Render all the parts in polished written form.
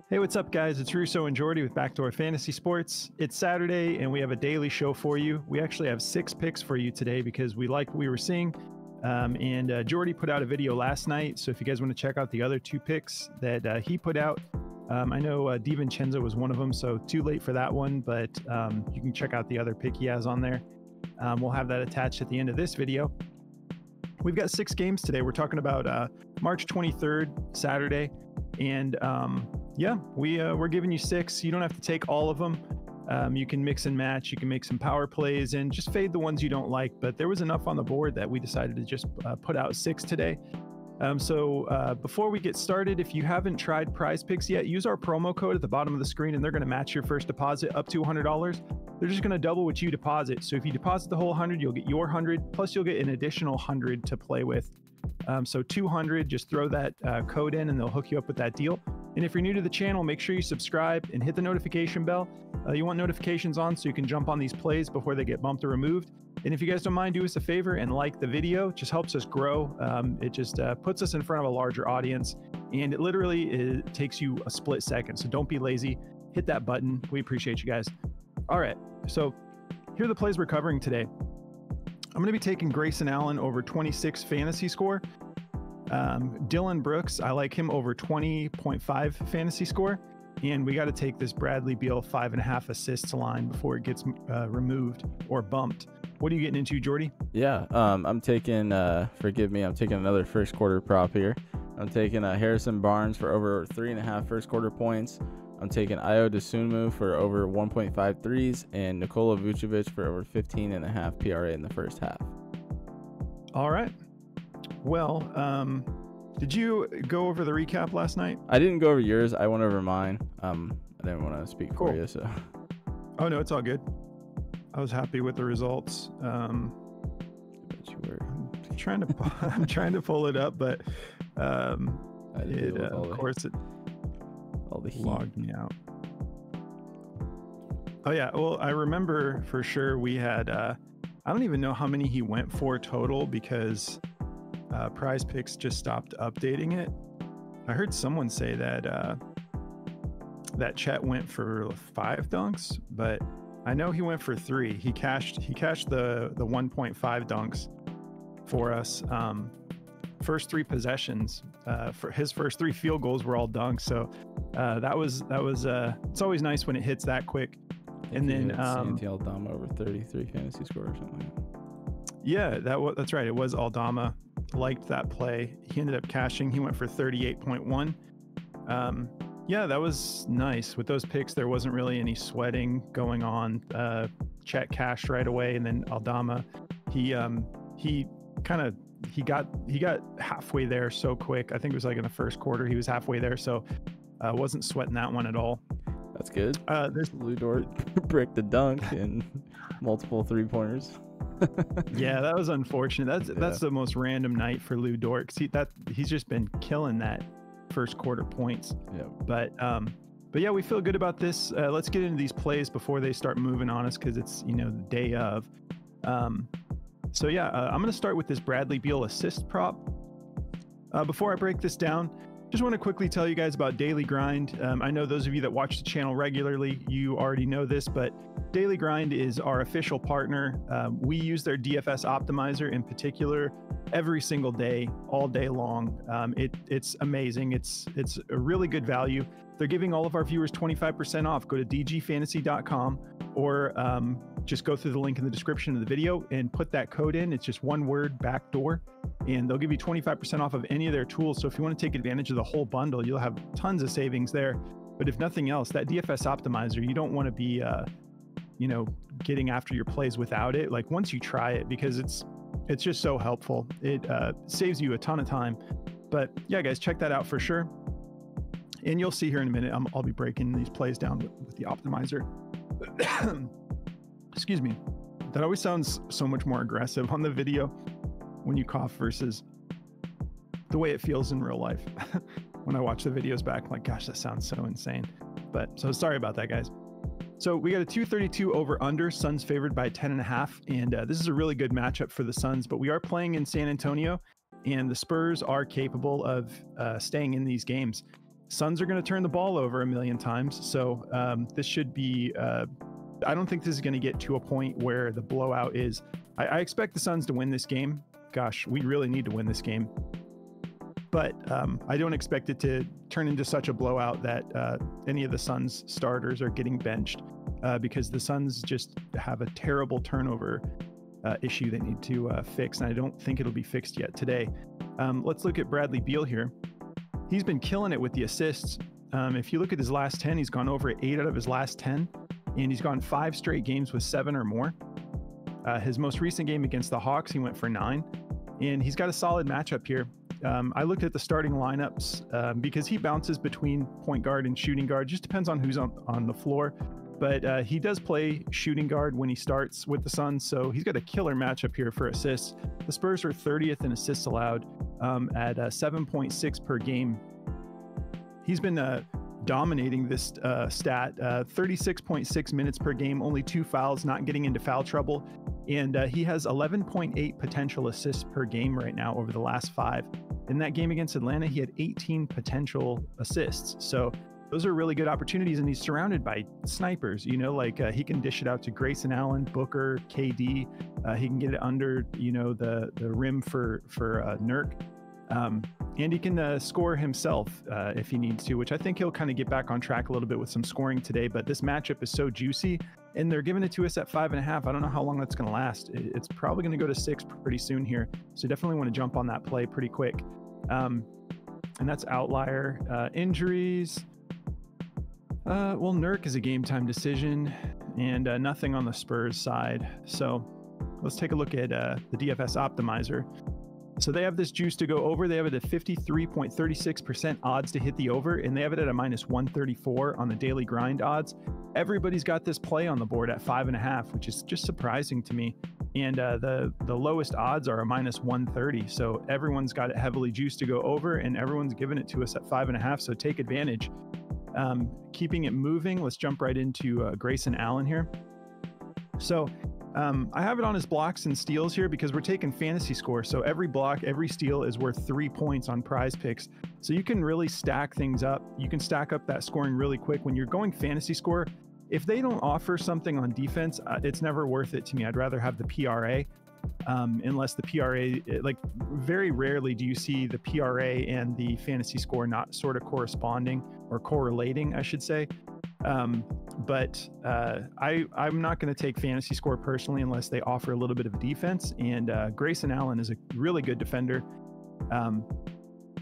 Hey, what's up, guys? It's Russo and Jordy with Backdoor Fantasy Sports. It's Saturday, and we have a daily show for you. We actually have 6 picks for you today because we liked what we were seeing. Jordy put out a video last night, so if you guys want to check out the other 2 picks that he put out, I know DiVincenzo was one of them, so too late for that one, but you can check out the other pick he has on there. We'll have that attached at the end of this video. We've got 6 games today. We're talking about March 23rd, Saturday, and yeah, we're giving you 6. You don't have to take all of them. You can mix and match. You can make some power plays and just fade the ones you don't like. But there was enough on the board that we decided to just put out 6 today. Before we get started, if you haven't tried Prize Picks yet, use our promo code at the bottom of the screen, and they're going to match your first deposit up to $100. They're just going to double what you deposit. So if you deposit the whole 100, you'll get your 100, plus you'll get an additional 100 to play with. So 200, just throw that code in and they'll hook you up with that deal. And if you're new to the channel, make sure you subscribe and hit the notification bell. You want notifications on so you can jump on these plays before they get bumped or removed. And if you guys don't mind, do us a favor and like the video. It just helps us grow. It just puts us in front of a larger audience. And it takes you a split second. So don't be lazy. Hit that button. We appreciate you guys. All right. So here are the plays we're covering today. I'm going to be taking Grayson Allen over 26 fantasy score. Dylan Brooks, I like him over 20.5 fantasy score. And we got to take this Bradley Beal 5.5 assists line before it gets removed or bumped. What are you getting into, Jordy? Yeah, I'm taking, forgive me, I'm taking another first quarter prop here. I'm taking Harrison Barnes for over 3.5 first quarter points. I'm taking Ayo Dosunmu for over 1.5 threes and Nikola Vucevic for over 15.5 PRA in the first half. All right. Well, did you go over the recap last night? I didn't go over yours. I went over mine. I didn't want to speak for you, so. Oh, no, it's all good. I was happy with the results. I bet you were. I'm trying to pull it up, but of course it logged me out. Oh yeah, well, I remember for sure we had I don't even know how many he went for total because Prize Picks just stopped updating it. I heard someone say that that Chet went for 5 dunks, but I know he went for 3. He cashed the 1.5 dunks for us. First 3 possessions for his first 3 field goals were all dunks. So that was it's always nice when it hits that quick. And then Santi Aldama over 33 fantasy score or something like that. Yeah, that's right. It was Aldama. Liked that play. He ended up cashing. He went for 38.1. Yeah, that was nice. With those picks, there wasn't really any sweating going on. Chet cashed right away, and then Aldama, he got halfway there so quick. I think it was like in the first quarter he was halfway there, so wasn't sweating that one at all. That's good. There's Lu Dort bricked the dunk and multiple 3-pointers. Yeah, that was unfortunate. That's the most random night for Lu Dort. He's just been killing that first quarter points. Yeah. But yeah, we feel good about this. Let's get into these plays before they start moving on us because it's the day of. So yeah, I'm going to start with this Bradley Beal assist prop. Before I break this down, just want to quickly tell you guys about Daily Grind. I know those of you that watch the channel regularly, you already know this, but Daily Grind is our official partner. We use their DFS optimizer in particular every single day, all day long. It's amazing. It's a really good value. They're giving all of our viewers 25% off. Go to dgfantasy.com or just go through the link in the description of the video and put that code in. It's just one word, backdoor, and they'll give you 25% off of any of their tools. So if you want to take advantage of the whole bundle, you'll have tons of savings there. But if nothing else, that DFS optimizer, you don't want to be, getting after your plays without it. Like once you try it, because it's just so helpful. It saves you a ton of time. But yeah, guys, check that out for sure. And you'll see here in a minute, I'll be breaking these plays down with the optimizer. Excuse me. That always sounds so much more aggressive on the video when you cough versus the way it feels in real life. When I watch the videos back, I'm like, gosh, that sounds so insane. But so sorry about that, guys. So we got a 232 over under, Suns favored by 10.5. And this is a really good matchup for the Suns, but we are playing in San Antonio and the Spurs are capable of staying in these games. Suns are going to turn the ball over a million times. So this should be, I don't think this is going to get to a point where the blowout is. I expect the Suns to win this game. Gosh, we really need to win this game. But I don't expect it to turn into such a blowout that any of the Suns starters are getting benched because the Suns just have a terrible turnover issue they need to fix. And I don't think it'll be fixed yet today. Let's look at Bradley Beal here. He's been killing it with the assists. If you look at his last 10, he's gone over 8 out of his last 10, and he's gone 5 straight games with 7 or more. His most recent game against the Hawks, he went for 9, and he's got a solid matchup here. I looked at the starting lineups because he bounces between point guard and shooting guard. Just depends on who's on the floor. But he does play shooting guard when he starts with the Suns, so he's got a killer matchup here for assists. The Spurs are 30th in assists allowed at 7.6 per game. He's been dominating this stat, 36.6 minutes per game, only 2 fouls, not getting into foul trouble. And he has 11.8 potential assists per game right now over the last 5. In that game against Atlanta, he had 18 potential assists. So those are really good opportunities, and he's surrounded by snipers, you know, like he can dish it out to Grayson Allen, Booker, KD. He can get it under, you know, the rim for Nurk. And he can score himself if he needs to, which I think he'll kind of get back on track a little bit with some scoring today. But this matchup is so juicy, and they're giving it to us at 5.5. I don't know how long that's going to last. It's probably going to go to 6 pretty soon here. So definitely want to jump on that play pretty quick. And that's outlier. Injuries. Well, Nurk is a game time decision, and nothing on the Spurs side. So let's take a look at the DFS optimizer. So they have this juice to go over. They have it at 53.36% odds to hit the over, and they have it at a -134 on the daily grind odds. Everybody's got this play on the board at 5.5, which is just surprising to me. And the lowest odds are a -130. So everyone's got it heavily juiced to go over, and everyone's giving it to us at 5.5. So take advantage. Keeping it moving, let's jump right into Grayson Allen here. So I have it on his blocks and steals here because we're taking fantasy score. So every block, every steal is worth 3 points on Prize Picks. So you can really stack things up. You can stack up that scoring really quick. When you're going fantasy score, if they don't offer something on defense, it's never worth it to me. I'd rather have the PRA. Unless the PRA, like very rarely do you see the PRA and the fantasy score not sort of corresponding or correlating, I should say. But I'm not going to take fantasy score personally unless they offer a little bit of defense. And Grayson Allen is a really good defender.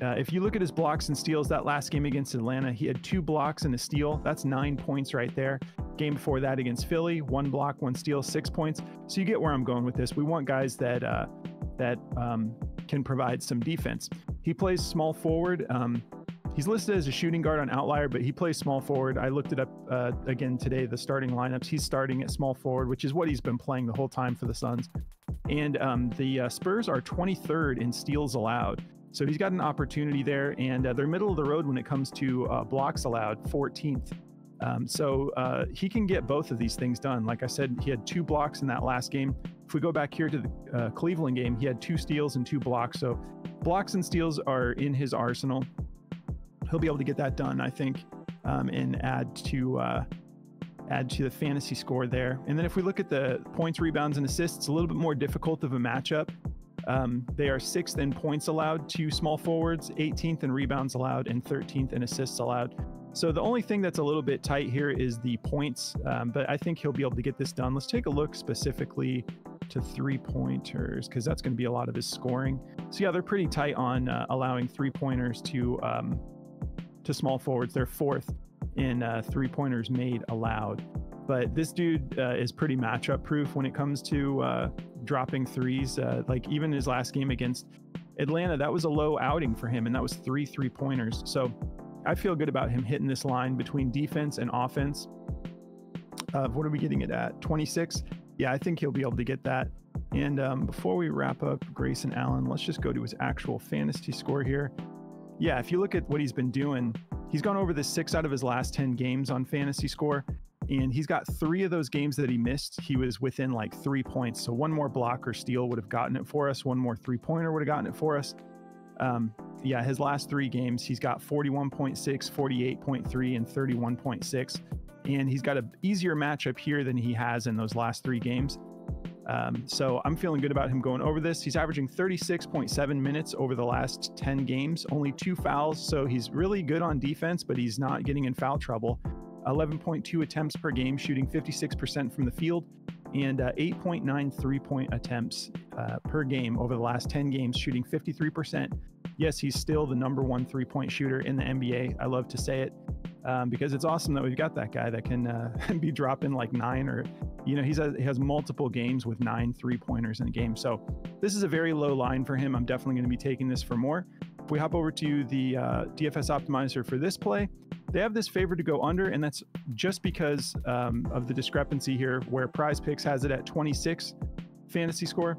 If you look at his blocks and steals, that last game against Atlanta, he had 2 blocks and a steal. That's 9 points right there. Game before that against Philly, 1 block, 1 steal, 6 points. So you get where I'm going with this. We want guys that can provide some defense. He plays small forward. He's listed as a shooting guard on Outlier, but he plays small forward. I looked it up again today, the starting lineups. He's starting at small forward, which is what he's been playing the whole time for the Suns. And the Spurs are 23rd in steals allowed. So he's got an opportunity there, and they're middle of the road when it comes to blocks allowed, 14th. So he can get both of these things done. Like I said, he had 2 blocks in that last game. If we go back here to the Cleveland game, he had 2 steals and 2 blocks. So blocks and steals are in his arsenal. He'll be able to get that done, I think, and add to the fantasy score there. And then if we look at the points, rebounds, and assists, it's a little bit more difficult of a matchup. They are 6th in points allowed to small forwards, 18th in rebounds allowed, and 13th in assists allowed. So the only thing that's a little bit tight here is the points, but I think he'll be able to get this done. Let's take a look specifically to 3-pointers because that's going to be a lot of his scoring. So yeah, they're pretty tight on allowing 3-pointers to small forwards. They're 4th in 3-pointers made allowed. But this dude is pretty matchup proof when it comes to dropping threes. Like even his last game against Atlanta, that was a low outing for him, and that was 3 3-pointers. So I feel good about him hitting this line between defense and offense. What are we getting it at? 26? Yeah, I think he'll be able to get that. And before we wrap up Grayson Allen, let's just go to his actual fantasy score here. Yeah, if you look at what he's been doing, he's gone over the 6 out of his last 10 games on fantasy score. And he's got 3 of those games that he missed. He was within like 3 points. So 1 more block or steal would have gotten it for us. 1 more 3-pointer would have gotten it for us. Yeah, his last 3 games, he's got 41.6, 48.3, and 31.6. And he's got an easier matchup here than he has in those last 3 games. So I'm feeling good about him going over this. He's averaging 36.7 minutes over the last 10 games, only 2 fouls. So he's really good on defense, but he's not getting in foul trouble. 11.2 attempts per game, shooting 56% from the field, and 8.9 3-point attempts per game over the last 10 games, shooting 53%. Yes, he's still the #1 3-point shooter in the NBA. I love to say it because it's awesome that we've got that guy that can be dropping like 9 or, you know, he has multiple games with 9 3-pointers in a game. So this is a very low line for him. I'm definitely going to be taking this for more. If we hop over to the DFS optimizer for this play, they have this favored to go under, and that's just because of the discrepancy here where Prize Picks has it at 26 fantasy score.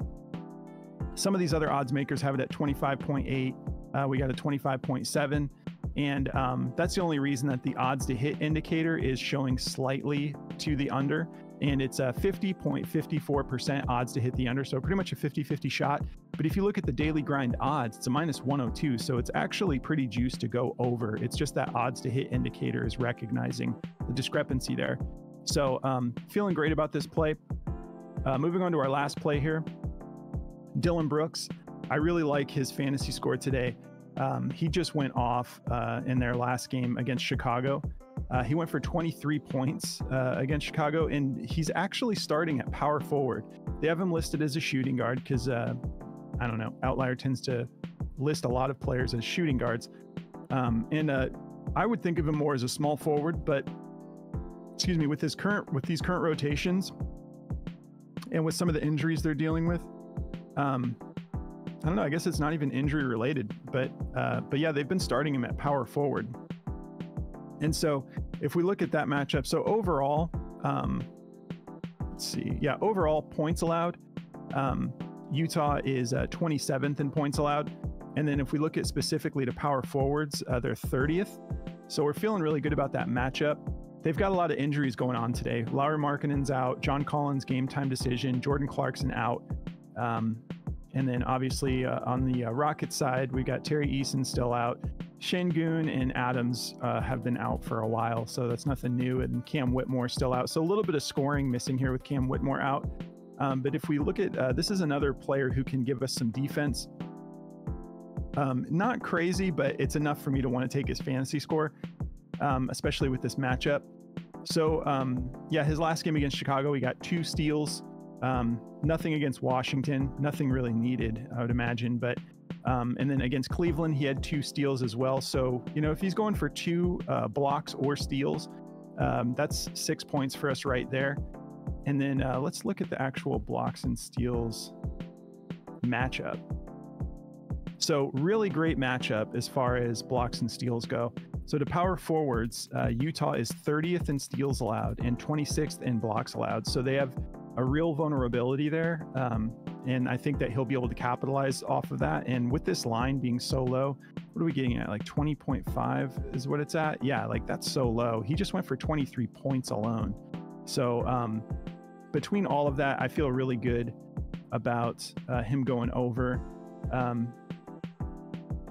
Some of these other odds makers have it at 25.8. We got a 25.7. And that's the only reason that the odds to hit indicator is showing slightly to the under. And it's a 50.54% odds to hit the under. So pretty much a 50-50 shot. But if you look at the daily grind odds, it's a -102. So it's actually pretty juiced to go over. It's just that odds to hit indicator is recognizing the discrepancy there. So feeling great about this play. Moving on to our last play here. Dillon Brooks. I really like his fantasy score today. He just went off in their last game against Chicago. He went for 23 points against Chicago, and he's actually starting at power forward. They have him listed as a shooting guard because, I don't know, Outlier tends to list a lot of players as shooting guards. And I would think of him more as a small forward, but excuse me, with these current rotations and with some of the injuries they're dealing with, I don't know, I guess it's not even injury related, but yeah, they've been starting him at power forward. And so if we look at that matchup, so overall, let's see, yeah, overall points allowed, Utah is 27th in points allowed. And then if we look at specifically to power forwards, they're 30th. So we're feeling really good about that matchup. They've got a lot of injuries going on today. Lauri Markkanen's out, John Collins game time decision, Jordan Clarkson out. And then obviously on the Rockets side, we got Terry Eason still out. Şengün and Adams have been out for a while, so that's nothing new. And Cam Whitmore still out. So a little bit of scoring missing here with Cam Whitmore out. But if we look at, this is another player who can give us some defense. Not crazy, but it's enough for me to want to take his fantasy score, especially with this matchup. So yeah, his last game against Chicago, he got 2 steals. Nothing against Washington, nothing really needed, I would imagine. But and then against Cleveland, he had 2 steals as well. So, you know, if he's going for 2 blocks or steals, that's 6 points for us right there. And then let's look at the actual blocks and steals matchup. So really great matchup as far as blocks and steals go. So to power forwards, Utah is 30th in steals allowed and 26th in blocks allowed. So they have a real vulnerability there. And I think that he'll be able to capitalize off of that. And with this line being so low, what are we getting at? Like 20.5 is what it's at? Yeah, like that's so low. He just went for 23 points alone. So between all of that, I feel really good about him going over.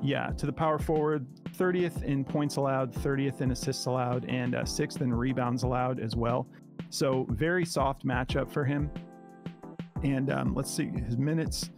Yeah, to the power forward, 30th in points allowed, 30th in assists allowed, and 6th in rebounds allowed as well. So very soft matchup for him. And let's see, his minutes.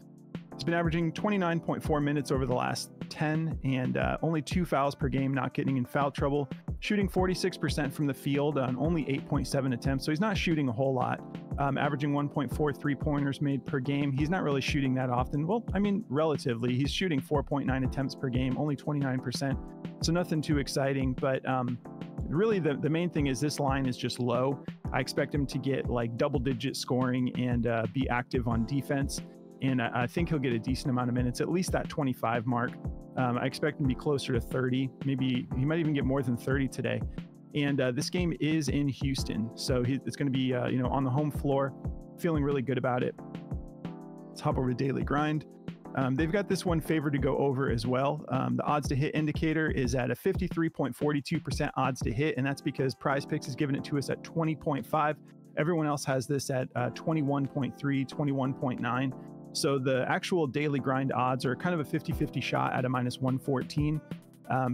He's been averaging 29.4 minutes over the last 10 and only 2 fouls per game, not getting in foul trouble. Shooting 46% from the field on only 8.7 attempts. So he's not shooting a whole lot. Averaging 1.4 3-pointers made per game. He's not really shooting that often. Well, I mean, relatively. He's shooting 4.9 attempts per game, only 29%. So nothing too exciting. But really, the main thing is this line is just low. I expect him to get like double-digit scoring and be active on defense. And I think he'll get a decent amount of minutes, at least that 25 mark. I expect him to be closer to 30. Maybe he might even get more than 30 today. And this game is in Houston, so it's going to be you know, on the home floor. Feeling really good about it. Let's hop over to Daily Grind. They've got this one favored to go over as well. The odds to hit indicator is at a 53.42% odds to hit, and that's because Prize Picks has given it to us at 20.5. Everyone else has this at 21.3, 21.9. So the actual daily grind odds are kind of a 50-50 shot at a -114.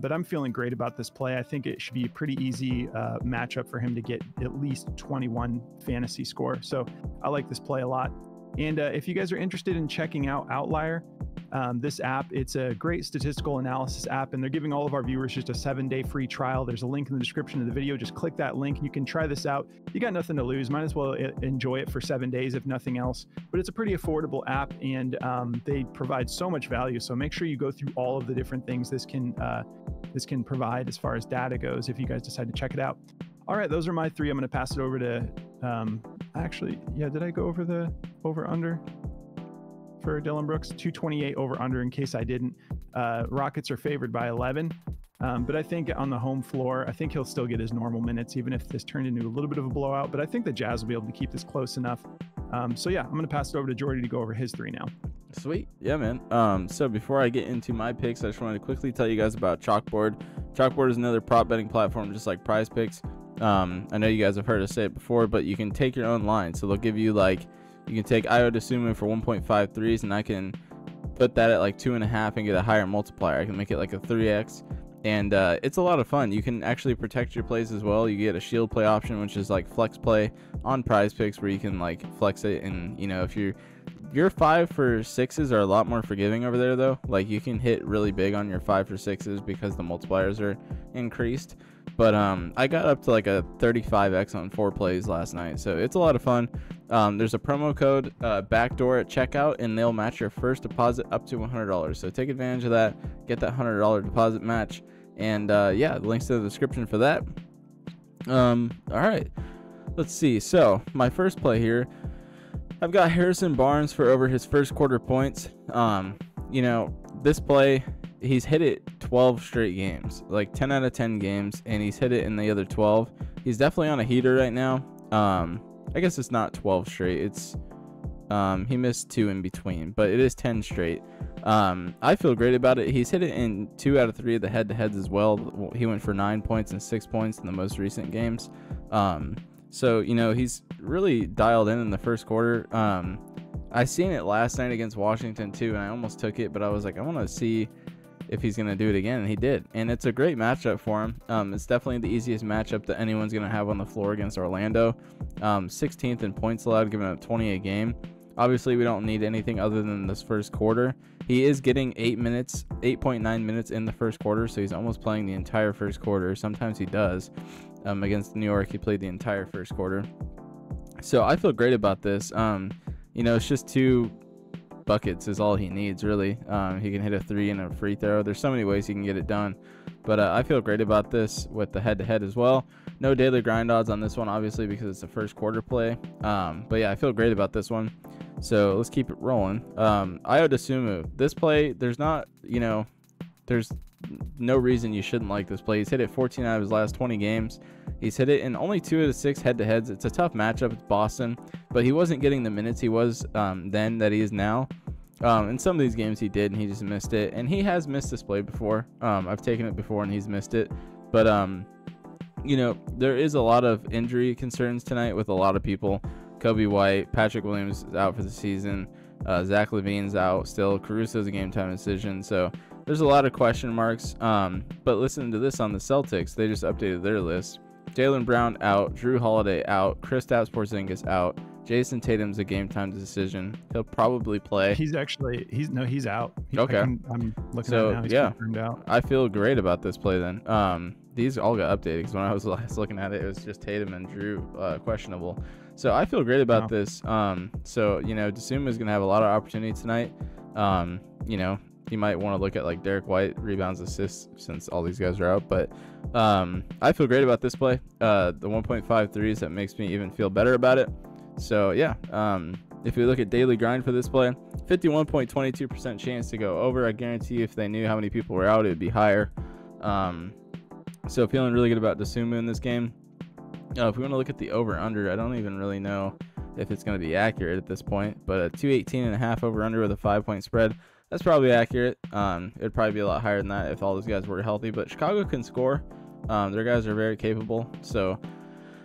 But I'm feeling great about this play. I think it should be a pretty easy matchup for him to get at least 21 fantasy score. So I like this play a lot. And if you guys are interested in checking out Outlier, this app, it's a great statistical analysis app, and they're giving all of our viewers just a 7-day free trial. There's a link in the description of the video. Just click that link and you can try this out. You got nothing to lose. Might as well enjoy it for 7 days, if nothing else. But it's a pretty affordable app, and they provide so much value. So make sure you go through all of the different things this can provide as far as data goes if you guys decide to check it out. All right, those are my three. I'm going to pass it over to, actually, yeah, did I go over the over-under for Dillon Brooks? 228 over-under in case I didn't. Rockets are favored by 11, but I think on the home floor, I think he'll still get his normal minutes, even if this turned into a little bit of a blowout, but I think the Jazz will be able to keep this close enough. So yeah, I'm going to pass it over to Jordy to go over his three now. Sweet. Yeah, man. So before I get into my picks, I just wanted to quickly tell you guys about Chalkboard. Chalkboard is another prop betting platform just like Prize Picks. I know you guys have heard us say it before, but you can take your own line. So they'll give you you can take Ayo Dosunmu for 1.5 threes, and I can put that at 2.5 and get a higher multiplier. I can make it like a 3x, and it's a lot of fun. You can actually protect your plays as well. You get a shield play option, which is like flex play on Prize Picks, where you can flex it, and if your 5 for 6s are a lot more forgiving over there, though. You can hit really big on your 5 for 6s because the multipliers are increased. But I got up to a 35x on 4 plays last night, so it's a lot of fun. There's a promo code backdoor at checkout, and they'll match your first deposit up to $100. So take advantage of that, get that $100 deposit match, and yeah, the links to the description for that. All right, let's see. So my first play here, I've got Harrison Barnes for over his first quarter points. This play, he's hit it 12 straight games, 10 out of 10 games, and he's hit it in the other 12. He's definitely on a heater right now. I guess it's not 12 straight. It's he missed 2 in between, but it is 10 straight. I feel great about it. He's hit it in 2 out of 3 of the head-to-heads as well. He went for 9 points and 6 points in the most recent games. So he's really dialed in the first quarter. I seen it last night against Washington too, and I almost took it, but I was like, I want to see if he's going to do it again, and he did. And it's a great matchup for him. It's definitely the easiest matchup that anyone's going to have on the floor against Orlando. 16th in points allowed, giving up 20 a game. Obviously, we don't need anything other than this first quarter. He is getting 8.9 minutes in the first quarter, so he's almost playing the entire first quarter. Sometimes he does. Against New York, he played the entire first quarter. So I feel great about this. It's just 2 buckets is all he needs, really. He can hit a 3 and a free throw. There's so many ways he can get it done. But I feel great about this with the head-to-head as well. No daily grind odds on this one, obviously, because it's a first quarter play. But yeah, I feel great about this one. So let's keep it rolling. Ayo Dosunmu. This play, there's no reason you shouldn't like this play. He's hit it 14 out of his last 20 games. He's hit it in only 2 of the 6 head-to-heads. It's a tough matchup. It's Boston, but he wasn't getting the minutes he was then that he is now. In some of these games he did, and he just missed it. And he has missed this play before. I've taken it before, and he's missed it. But there is a lot of injury concerns tonight with a lot of people. Kobe White, Patrick Williams is out for the season. Zach LaVine's out still. Caruso's a game-time decision. So there's a lot of question marks. But listen to this on the Celtics. They just updated their list. Jaylen Brown out. Drew Holiday out. Kristaps Porzingis out. Jason Tatum's a game-time decision. He'll probably play. He's out. Okay. I'm looking at it now. He's confirmed out. I feel great about this play then. These all got updated because when I was last looking at it, it was just Tatum and Drew questionable. So I feel great about this. Dosunmu is going to have a lot of opportunity tonight. You might want to look at Derek White, rebounds, assists, since all these guys are out. But I feel great about this play. The 1.5 threes, that makes me even feel better about it. So, yeah, if we look at daily grind for this play, 51.22% chance to go over. I guarantee if they knew how many people were out, it would be higher. So feeling really good about Dosunmu in this game. If we want to look at the over-under, I don't even really know if it's going to be accurate at this point. But a 218.5 over-under with a 5-point spread, that's probably accurate. It'd probably be a lot higher than that if all those guys were healthy. But Chicago can score. Their guys are very capable. So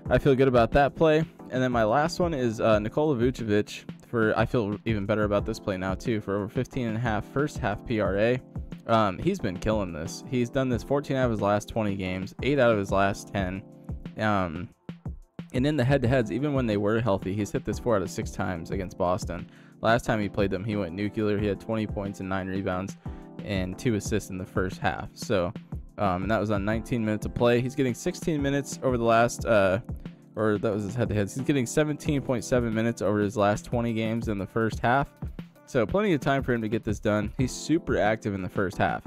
I feel good about that play. And then my last one is Nikola Vucevic I feel even better about this play now too. For over 15.5 first half PRA, he's been killing this. He's done this 14 out of his last 20 games, 8 out of his last 10. And in the head-to-heads, even when they were healthy, he's hit this 4 out of 6 times against Boston. Last time he played them, he went nuclear. He had 20 points and 9 rebounds and 2 assists in the first half. So, and that was on 19 minutes of play. He's getting 16 minutes over the last, or that was his head-to-heads. He's getting 17.7 minutes over his last 20 games in the first half. So plenty of time for him to get this done. He's super active in the first half.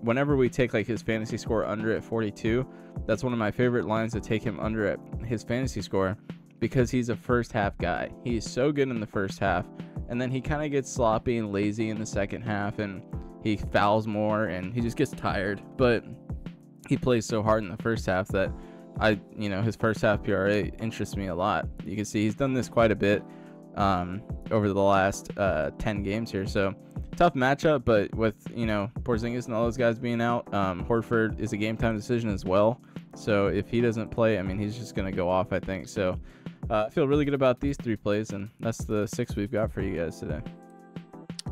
Whenever we take like his fantasy score under at 42, that's one of my favorite lines to take him under at his fantasy score, because he's a first half guy. He's so good in the first half, and then he kind of gets sloppy and lazy in the second half, and he fouls more and he just gets tired. But he plays so hard in the first half that his first half PRA interests me a lot. You can see he's done this quite a bit over the last 10 games here. So tough matchup, but with Porzingis and all those guys being out, Horford is a game time decision as well. So if he doesn't play, I mean, he's just going to go off, I think. So I feel really good about these 3 plays, and that's the 6 we've got for you guys today.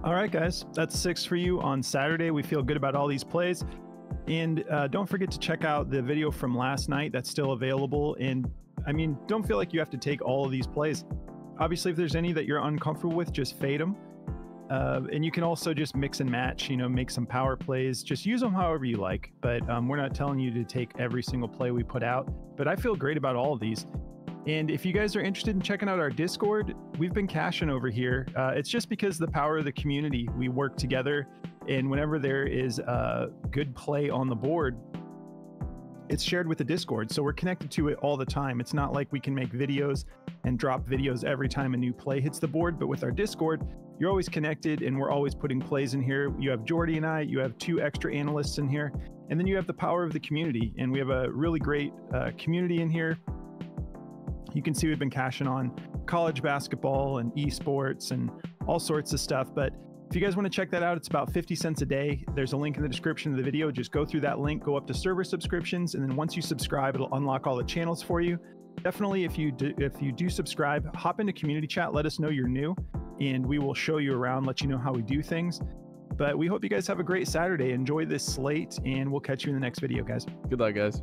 All right, guys, that's 6 for you on Saturday. We feel good about all these plays. And don't forget to check out the video from last night. That's still available. And I mean, don't feel like you have to take all of these plays. Obviously, if there's any that you're uncomfortable with, just fade them. And you can also just mix and match, make some power plays. Just use them however you like. But we're not telling you to take every single play we put out. But I feel great about all of these. And if you guys are interested in checking out our Discord, we've been cashing over here. It's just because of the power of the community. We work together, and whenever there is a good play on the board, it's shared with the Discord. So we're connected to it all the time. It's not like we can make videos and drop videos every time a new play hits the board, but with our Discord, you're always connected and we're always putting plays in here. You have Jordy and I, you have 2 extra analysts in here, and then you have the power of the community. And we have a really great community in here. You can see we've been cashing on college basketball and esports and all sorts of stuff. But if you guys want to check that out, it's about 50 cents a day. There's a link in the description of the video. Just go through that link, go up to server subscriptions, and then once you subscribe, it'll unlock all the channels for you. Definitely, if you do subscribe, hop into community chat, let us know you're new, and we will show you around, let you know how we do things. But we hope you guys have a great Saturday. Enjoy this slate, and we'll catch you in the next video, guys. Good luck, guys.